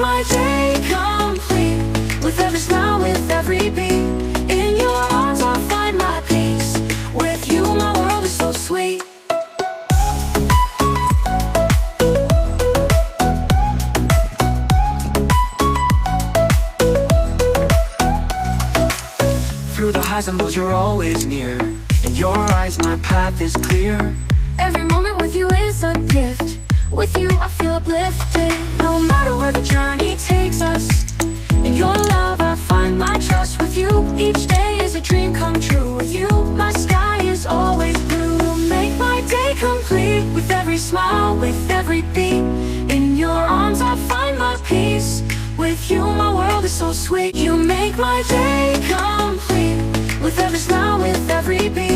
my day complete. With every smile, with every beat. In your arms I find my peace. With you my world is so sweet. Through the highs and lows you're always near. In your eyes my path is clear. Every moment with you is a gift. With you I feel uplifted. No matter where the journey takes us, in your love I find my trust. With you each day is a dream come true. With you my sky is always blue. You make my day complete. With every smile, with every beat. In your arms I find my peace. With you my world is so sweet. You make my day complete. With every smile, with every beat.